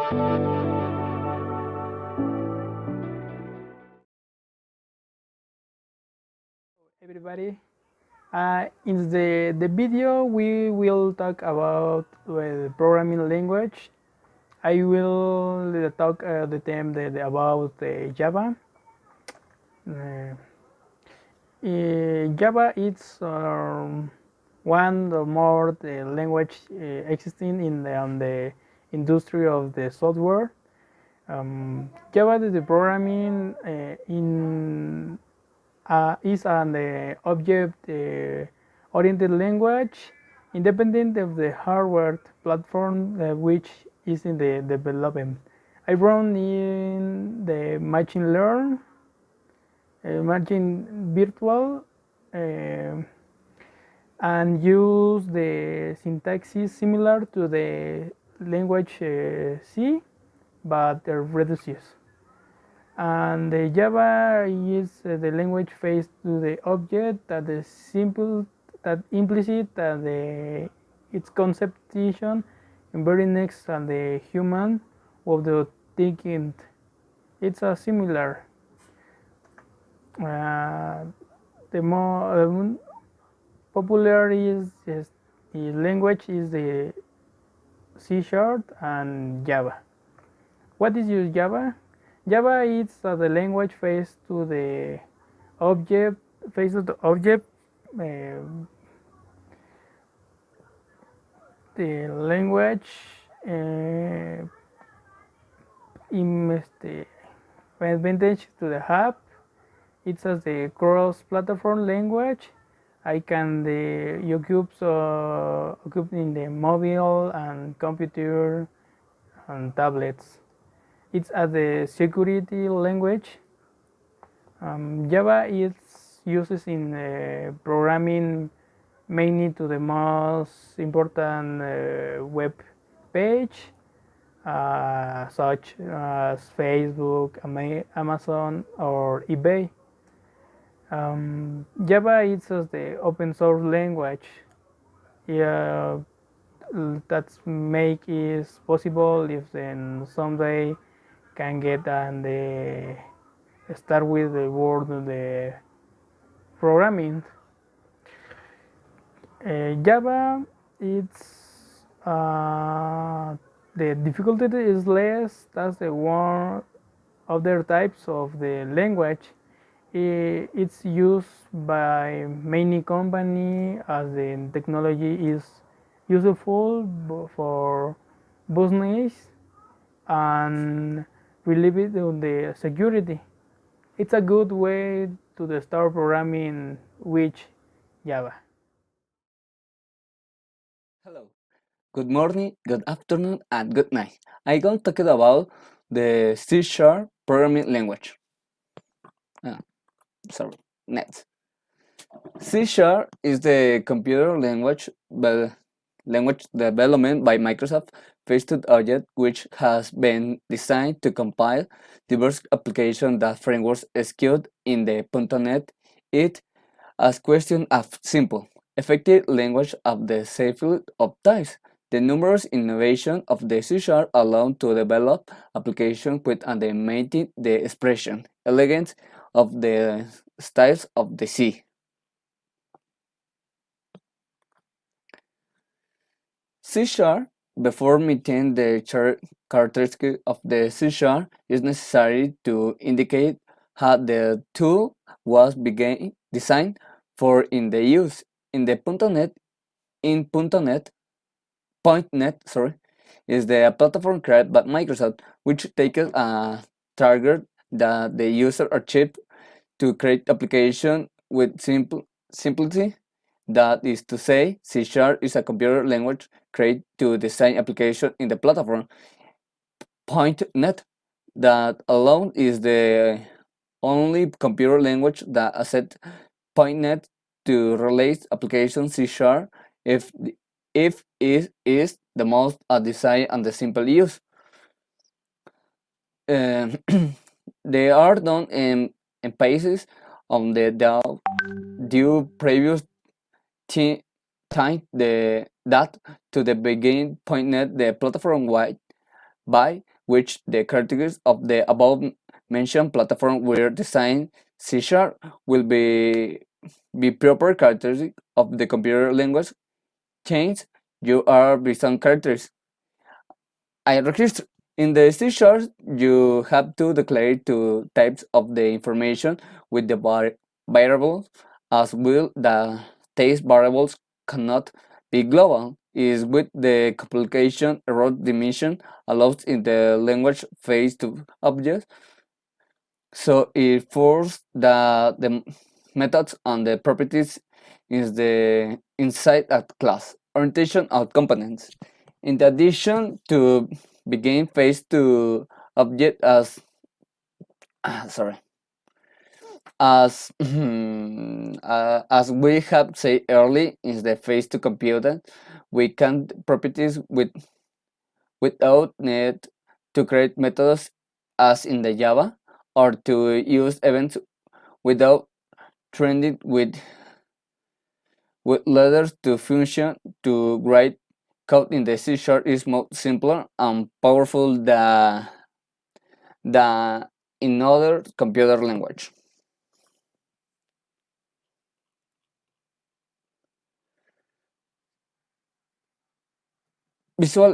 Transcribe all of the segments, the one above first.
Everybody. In the video, we will talk about programming language. I will talk the theme about Java. Uh, Java is one or more the language existing in the industry of the software. Java is the programming is an object-oriented language independent of the hardware platform which is in the development. I run in the machine learn, machine virtual, uh, and use the syntax similar to the language C, but reduces. And the Java is the language faced to the object that is simple, that implicit that its conception very next and the human of the thinking. It's a similar. Uh, the more popular is language is the C# and Java. What is your Java? Java is the language faced to the object, face to the object. The language in advantage to the hub. It's as the cross-platform language. I can occupy in the mobile and computer and tablets. It's as the security language. Java is used in programming mainly to the most important web page, such as Facebook, Amazon, or eBay. Java is the open source language. Yeah, that make is possible if then someday can get and start with the word the programming. Java, it's the difficulty is less. That's the one other types of the language. It's used by many company as the technology is useful for business and relieve on the security. It's a good way to start programming with Java. Hello, good morning, good afternoon, and good night. I'm going to talk about the C# programming language. Sorry, next. C# is the computer language development by Microsoft faced object which has been designed to compile diverse applications that frameworks execute in the .NET. It as question of simple, effective language of the safety of types. The numerous innovations of the C# allow to develop applications with and maintain the expression, elegance of the styles of the C. C#, before meeting the characteristic of the C# is necessary to indicate how the tool was designed for in the use. In the .NET, .NET, is the platform created by Microsoft, which takes a target that the user achieved to create application with simplicity. That is to say, C# is a computer language created to design application in the platform. .NET, that alone is the only computer language that accepts .NET to release application C# if it is the most desired and the simple use. They are done in paces on the due previous time that to the begin .NET the platform wide by which the characteristics of the above mentioned platform were designed, C# will be proper characteristic of the computer language. Change you are based on characters. I register. In the C sharp, you have to declare two types of the information with the variables, as well the test variables cannot be global. Is with the complication error dimension allows in the language phase to objects. So it forces the methods and the properties is the inside at class orientation of components. In addition to begin phase to object as sorry as we have said early in the phase to computer, we can properties without need to create methods as in the Java or to use events without trending with letters to function to write code in the C# is more simpler and powerful than in other computer language. Visual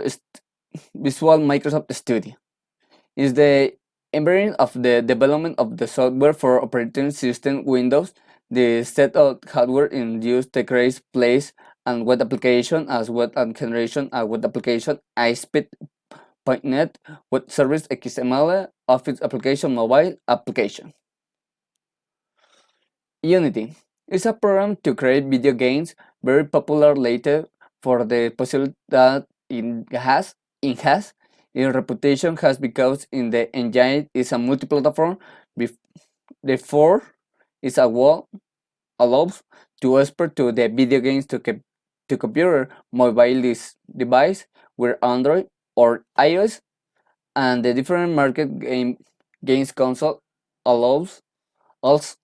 Visual Microsoft Studio is the embedding of the development of the software for operating system Windows. The set of hardware in use to create place and web application as web and generation and web application ASP.NET Web Service XML Office application mobile application. Unity is a program to create video games, very popular later for the possibility that it has its reputation has because in the engine is a multi-platform. Therefore, is a wall allows to export to the video games to computer mobile device with Android or iOS, and the different market games console allows also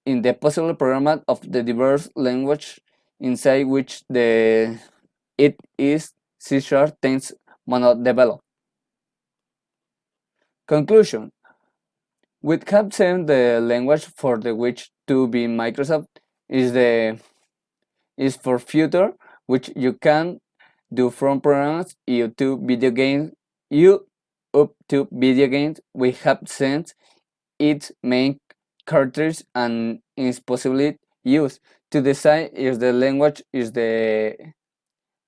in the possible program of the diverse language inside which it is C# tends mono develop. Conclusion: we have seen the language for the which to be Microsoft is for future, which you can do from programs you to video games you up to video games. We have seen its main characters and its possibility used to decide if the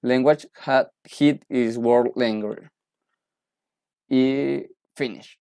language had hit is world language. Finish.